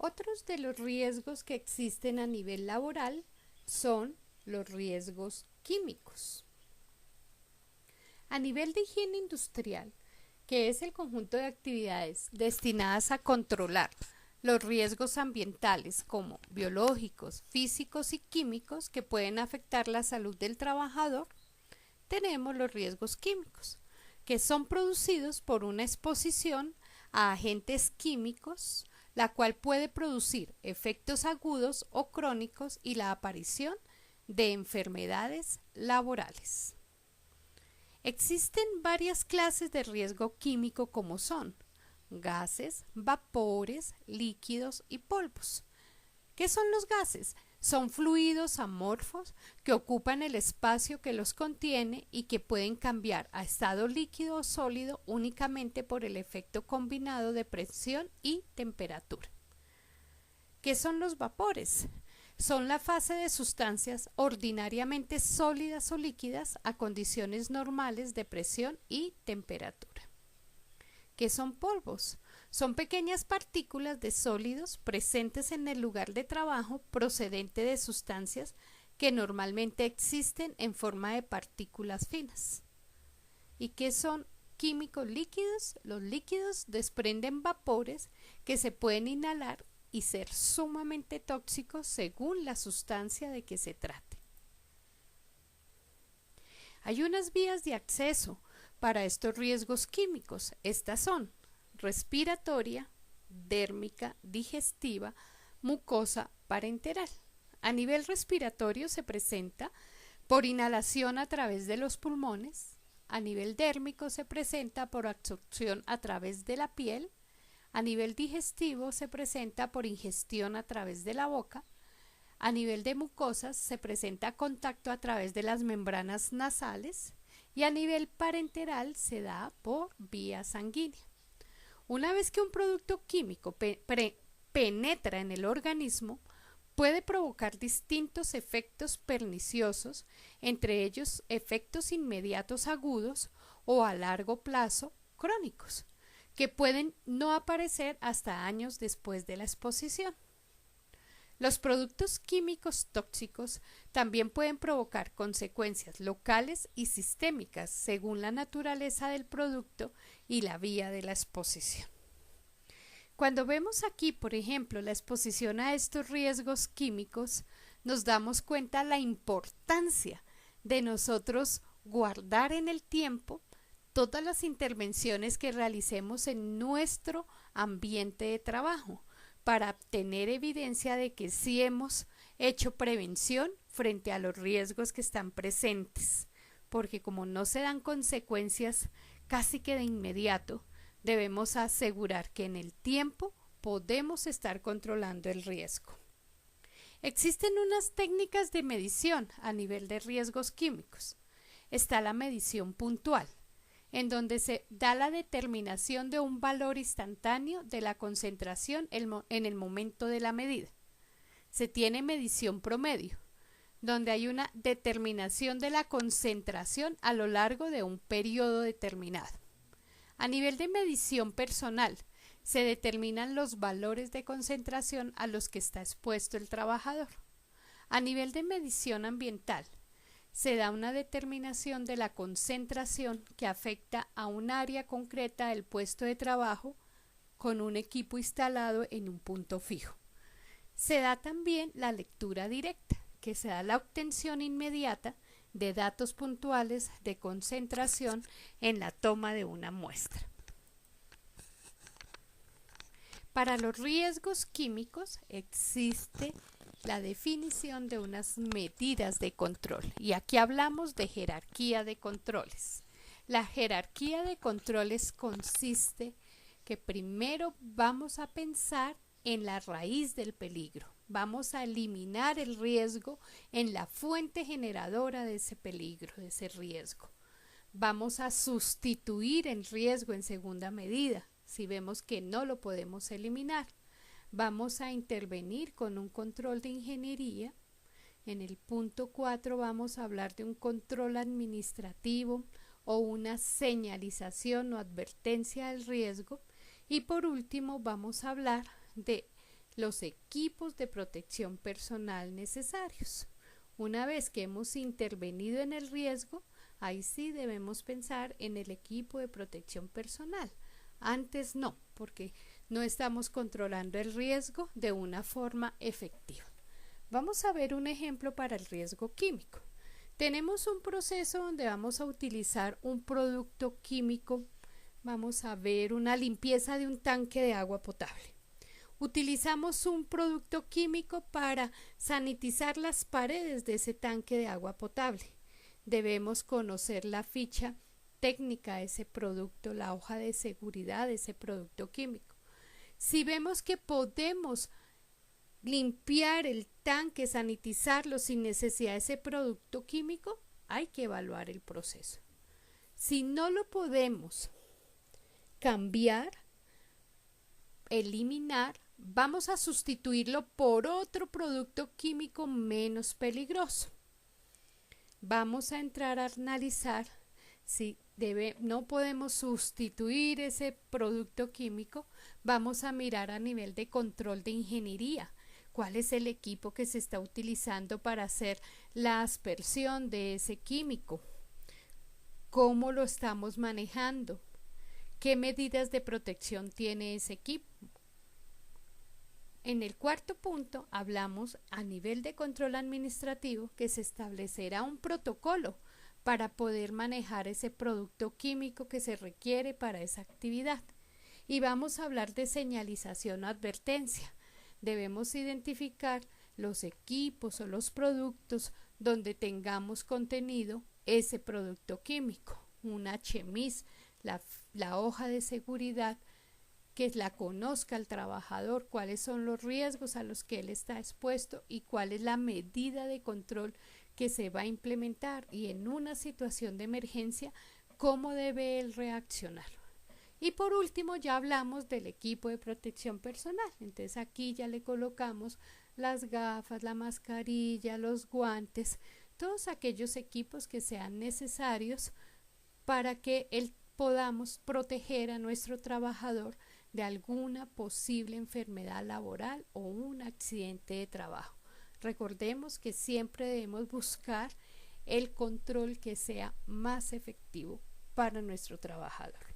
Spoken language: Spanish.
Otros de los riesgos que existen a nivel laboral son los riesgos químicos. A nivel de higiene industrial, que es el conjunto de actividades destinadas a controlar los riesgos ambientales como biológicos, físicos y químicos que pueden afectar la salud del trabajador, tenemos los riesgos químicos, que son producidos por una exposición a agentes químicos, la cual puede producir efectos agudos o crónicos y la aparición de enfermedades laborales. Existen varias clases de riesgo químico como son gases, vapores, líquidos y polvos. ¿Qué son los gases? Son fluidos amorfos que ocupan el espacio que los contiene y que pueden cambiar a estado líquido o sólido únicamente por el efecto combinado de presión y temperatura. ¿Qué son los vapores? Son la fase de sustancias ordinariamente sólidas o líquidas a condiciones normales de presión y temperatura. ¿Qué son polvos? Son pequeñas partículas de sólidos presentes en el lugar de trabajo procedente de sustancias que normalmente existen en forma de partículas finas. ¿Y qué son químicos líquidos? Los líquidos desprenden vapores que se pueden inhalar y ser sumamente tóxicos según la sustancia de que se trate. Hay unas vías de acceso para estos riesgos químicos. Estas son respiratoria, dérmica, digestiva, mucosa, parenteral. A nivel respiratorio se presenta por inhalación a través de los pulmones. A nivel dérmico se presenta por absorción a través de la piel. A nivel digestivo se presenta por ingestión a través de la boca. A nivel de mucosas se presenta contacto a través de las membranas nasales y a nivel parenteral se da por vía sanguínea. Una vez que un producto químico penetra en el organismo, puede provocar distintos efectos perniciosos, entre ellos efectos inmediatos agudos o a largo plazo crónicos, que pueden no aparecer hasta años después de la exposición. Los productos químicos tóxicos también pueden provocar consecuencias locales y sistémicas según la naturaleza del producto y la vía de la exposición. Cuando vemos aquí, por ejemplo, la exposición a estos riesgos químicos, nos damos cuenta la importancia de nosotros guardar en el tiempo todas las intervenciones que realicemos en nuestro ambiente de trabajo para obtener evidencia de que sí hemos hecho prevención frente a los riesgos que están presentes, porque como no se dan consecuencias casi que de inmediato, debemos asegurar que en el tiempo podemos estar controlando el riesgo. Existen unas técnicas de medición a nivel de riesgos químicos. Está la medición puntual, en donde se da la determinación de un valor instantáneo de la concentración en el momento de la medida. Se tiene medición promedio, donde hay una determinación de la concentración a lo largo de un periodo determinado. A nivel de medición personal, se determinan los valores de concentración a los que está expuesto el trabajador. A nivel de medición ambiental, se da una determinación de la concentración que afecta a un área concreta del puesto de trabajo con un equipo instalado en un punto fijo. Se da también la lectura directa, que se da la obtención inmediata de datos puntuales de concentración en la toma de una muestra. Para los riesgos químicos existe la definición de unas medidas de control y aquí hablamos de jerarquía de controles. La jerarquía de controles consiste que primero vamos a pensar en la raíz del peligro. Vamos a eliminar el riesgo en la fuente generadora de ese peligro, de ese riesgo. Vamos a sustituir el riesgo en segunda medida, si vemos que no lo podemos eliminar. Vamos a intervenir con un control de ingeniería. En el punto 4 vamos a hablar de un control administrativo o una señalización o advertencia del riesgo. Y por último vamos a hablar de los equipos de protección personal necesarios. Una vez que hemos intervenido en el riesgo, ahí sí debemos pensar en el equipo de protección personal. Antes no, porque no estamos controlando el riesgo de una forma efectiva. Vamos a ver un ejemplo para el riesgo químico. Tenemos un proceso donde vamos a utilizar un producto químico. Vamos a ver una limpieza de un tanque de agua potable. Utilizamos un producto químico para sanitizar las paredes de ese tanque de agua potable. Debemos conocer la ficha técnica de ese producto, la hoja de seguridad de ese producto químico. Si vemos que podemos limpiar el tanque, sanitizarlo sin necesidad de ese producto químico, hay que evaluar el proceso. Si no lo podemos cambiar, eliminar, vamos a sustituirlo por otro producto químico menos peligroso. Vamos a entrar a analizar si no podemos sustituir ese producto químico. Vamos a mirar a nivel de control de ingeniería cuál es el equipo que se está utilizando para hacer la aspersión de ese químico, cómo lo estamos manejando, qué medidas de protección tiene ese equipo. En el cuarto punto hablamos a nivel de control administrativo que se establecerá un protocolo para poder manejar ese producto químico que se requiere para esa actividad. Y vamos a hablar de señalización o advertencia. Debemos identificar los equipos o los productos donde tengamos contenido ese producto químico, un HMIS, la hoja de seguridad, que la conozca el trabajador, cuáles son los riesgos a los que él está expuesto y cuál es la medida de control que se va a implementar y en una situación de emergencia, cómo debe él reaccionar. Y por último ya hablamos del equipo de protección personal. Entonces aquí ya le colocamos las gafas, la mascarilla, los guantes, todos aquellos equipos que sean necesarios para que podamos proteger a nuestro trabajador de alguna posible enfermedad laboral o un accidente de trabajo. Recordemos que siempre debemos buscar el control que sea más efectivo para nuestro trabajador.